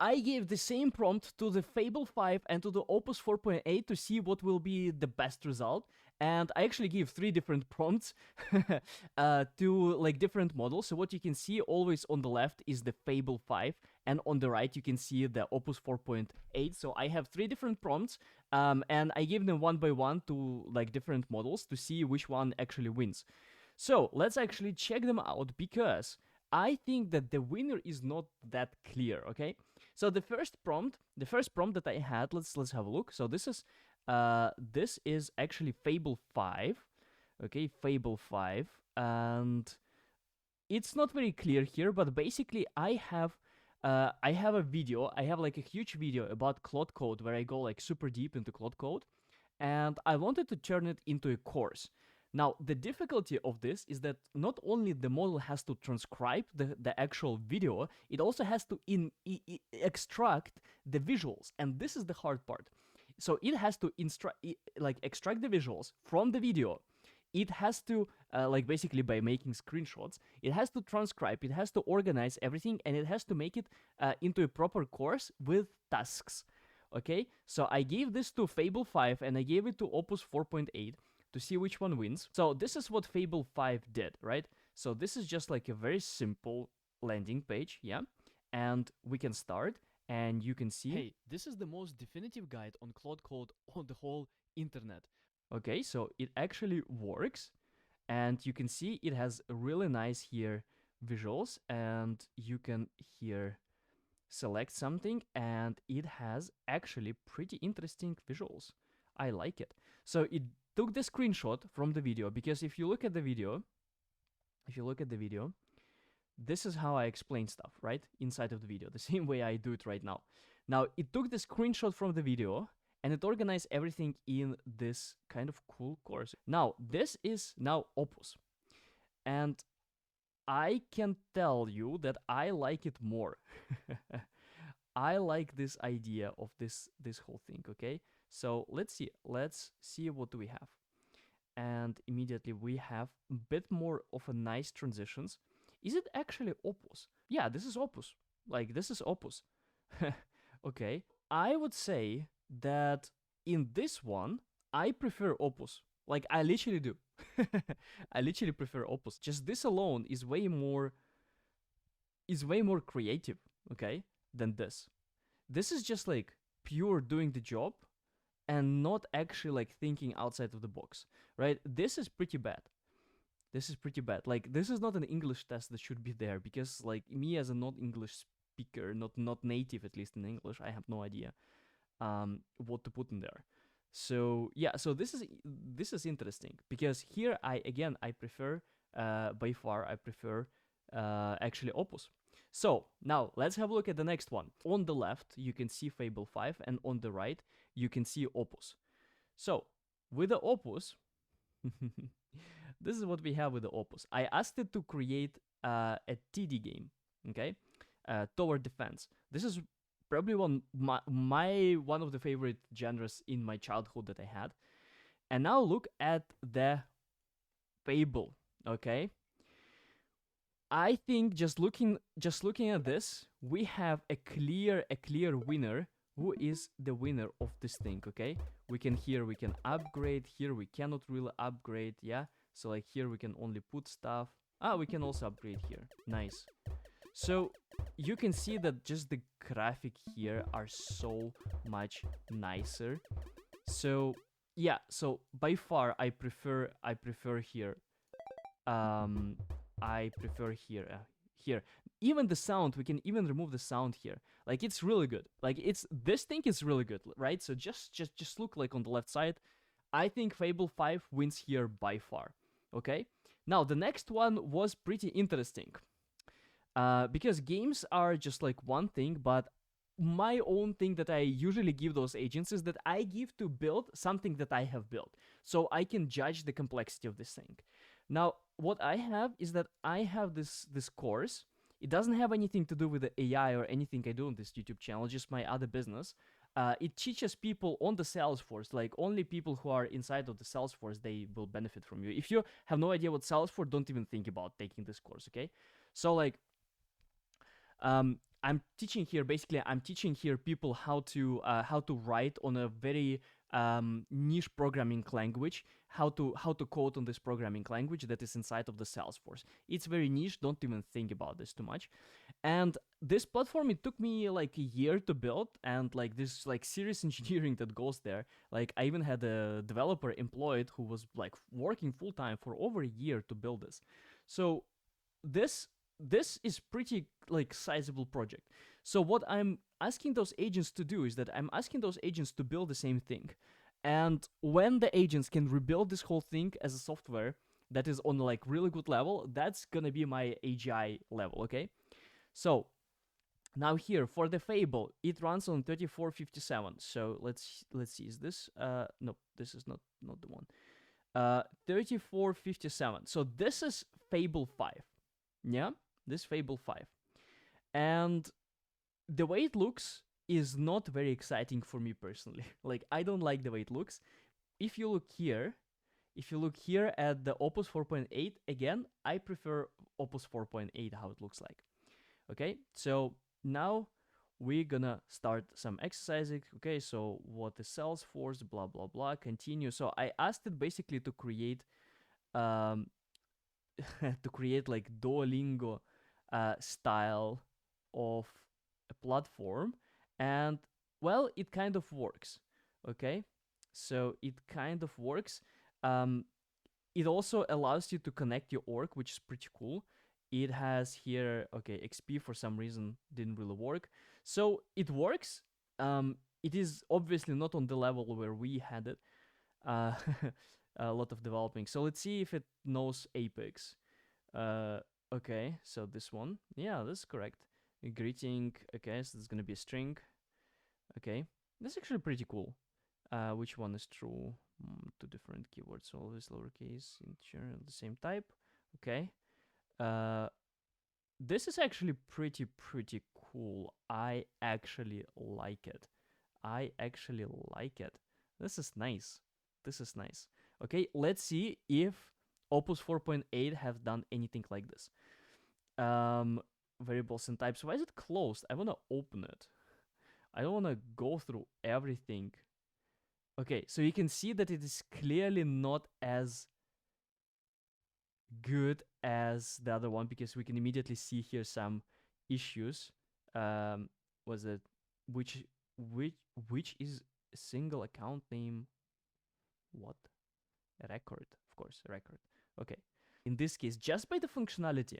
I gave the same prompt to the Fable 5 and to the Opus 4.8 to see what will be the best result. And I actually gave 3 different prompts to like different models. So what you can see always on the left is the Fable 5, and on the right you can see the Opus 4.8. So I have 3 different prompts, and I gave them one by one to like different models to see which one actually wins. So let's actually check them out, because I think that the winner is not that clear. Okay, so the first prompt that I had, let's have a look. So this is actually Fable 5. Okay, Fable 5, and it's not very clear here, but basically I have a video. I have like a huge video about Cloud Code where I go like super deep into Cloud Code, and I wanted to turn it into a course. Now, the difficulty of this is that not only the model has to transcribe the actual video, it also has to extract the visuals, and this is the hard part. So it has to extract the visuals from the video. It has to like basically by making screenshots, it has to transcribe, it has to organize everything, and it has to make it into a proper course with tasks. Okay, so I gave this to Fable 5 and I gave it to Opus 4.8 to see which one wins. So this is what Fable 5 did, right? So this is just like a very simple landing page, yeah? And we can start, and you can see, hey, this is the most definitive guide on Cloud Code on the whole internet. Okay, so it actually works, and you can see it has really nice here visuals, and you can here select something, and it has actually pretty interesting visuals. I like it. So it took the screenshot from the video, because if you look at the video, this is how I explain stuff, right? Inside of the video, the same way I do it right now. Now, it took the screenshot from the video, and it organized everything in this kind of cool course. Now, this is now Opus. And I can tell you that I like it more. I like this idea of this whole thing, okay? So let's see what do we have. And immediately we have a bit more of a nice transitions. Is it actually Opus? Yeah, this is Opus. Like, this is Opus. Okay, I would say that in this one, I prefer Opus. Like, I literally do. I literally prefer Opus. Just this alone is way more creative, okay, than this. This is just like pure doing the job and not actually like thinking outside of the box, right? This is pretty bad. This is pretty bad. Like, this is not an English test that should be there, because like me as a not English speaker, not native at least in English, I have no idea what to put in there. So yeah, so this is interesting, because here I prefer by far I prefer actually Opus. So now let's have a look at the next one. On the left you can see Fable 5, and on the right you can see Opus. So with the Opus, this is what we have with the Opus. I asked it to create a TD game, okay, tower defense. This is probably one of the favorite genres in my childhood that I had. And now look at the Fable, okay? I think just looking at this, we have a clear winner. Who is the winner of this thing, okay? We can upgrade. Here we cannot really upgrade, yeah? So like here we can only put stuff. We can also upgrade here. Nice. So you can see that just the graphic here are so much nicer. So yeah, so by far I prefer here. I prefer here. Even the sound, we can even remove the sound here. Like, it's really good. Like, this thing is really good, right? So just look like on the left side. I think Fable 5 wins here by far. Okay? Now, the next one was pretty interesting. Because games are just like one thing, but my own thing that I usually give those agents is that I give to build something that I have built, so I can judge the complexity of this thing. Now, what I have is that I have this course. It doesn't have anything to do with the AI or anything I do on this YouTube channel, just my other business. It teaches people on the Salesforce, like only people who are inside of the Salesforce, they will benefit from you. If you have no idea what Salesforce, don't even think about taking this course, okay? So like, I'm teaching here basically. I'm teaching here people how to write on a very niche programming language, how to code on this programming language that is inside of the Salesforce. It's very niche. Don't even think about this too much. And this platform, it took me like a year to build, and like this like serious engineering that goes there. Like I even had a developer employed who was like working full time for over a year to build this. So this this is pretty like sizable project. So what I'm asking those agents to do is that I'm asking those agents to build the same thing. And when the agents can rebuild this whole thing as a software that is on like really good level, that's gonna be my AGI level, okay? So now here for the Fable, it runs on 3457. So let's see, is this no, this is not the one. 3457. So this is Fable 5. Yeah, this Fable 5. And the way it looks is not very exciting for me personally. Like I don't like the way it looks. If you look here, at the Opus 4.8, again, I prefer Opus 4.8 how it looks like. Okay, so now we're gonna start some exercising. Okay, so what is Salesforce, blah blah blah, continue. So I asked it basically to create to create like Duolingo style of a platform, and well, it kind of works. Okay, so it kind of works. um it also allows you to connect your org, which is pretty cool. It has here, okay, XP for some reason didn't really work. So it works. It is obviously not on the level where we had it. Uh, a lot of developing. So let's see if it knows Apex. Uh, okay, so this one. Yeah, that's correct. A greeting. Okay, so there's gonna be a string. Okay, that's actually pretty cool. Which one is true? Two different keywords, always lowercase, integer, the same type. Okay. Uh, this is actually pretty cool. I actually like it. I actually like it. This is nice. This is nice. Okay, let's see if Opus 4.8 have done anything like this. Variables and types. Why is it closed? I wanna open it. I don't wanna go through everything. Okay, so you can see that it is clearly not as good as the other one, because we can immediately see here some issues. Was it which which which is a single account name? What? A record, of course, a record. Okay. In this case, just by the functionality,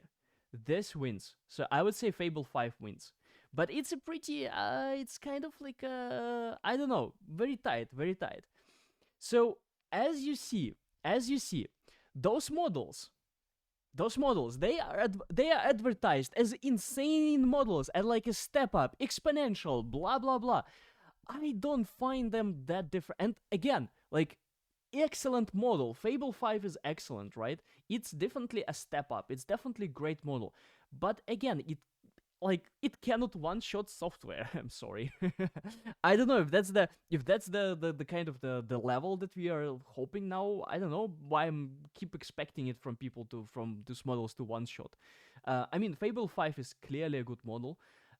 this wins. So I would say Fable 5 wins. But it's a pretty it's kind of like I don't know, very tight, very tight. So as you see, those models they are advertised as insane models and like a step up, exponential, blah blah blah. I don't find them that different. And again, like, excellent model. Fable 5 is excellent, right? It's definitely a step up. It's definitely a great model. But again, it cannot one shot software. I'm sorry. I don't know if that's the kind of the level that we are hoping now. I don't know why I'm keep expecting it from people to from these models to one shot. I mean, Fable 5 is clearly a good model.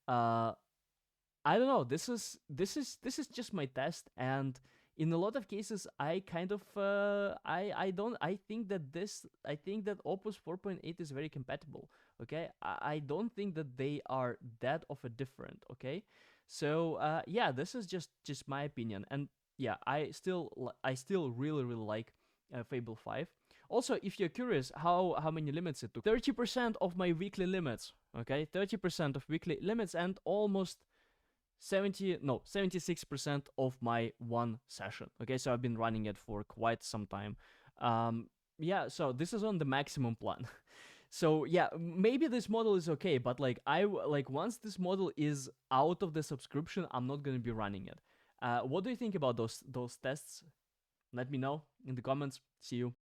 I don't know. This is just my test, and in a lot of cases, I kind of I don't I think that Opus 4.8 is very compatible. Okay, I don't think that they are that of a different. Okay, so yeah, this is just my opinion, and yeah, I still really like Fable 5. Also, if you're curious how many limits it took, 30% of my weekly limits. Okay, 30% of weekly limits, and almost 76% of my one session. Okay, so I've been running it for quite some time. Yeah, so this is on the maximum plan. So yeah, maybe this model is okay, but like once this model is out of the subscription, I'm not gonna be running it. What do you think about those tests? Let me know in the comments. See you.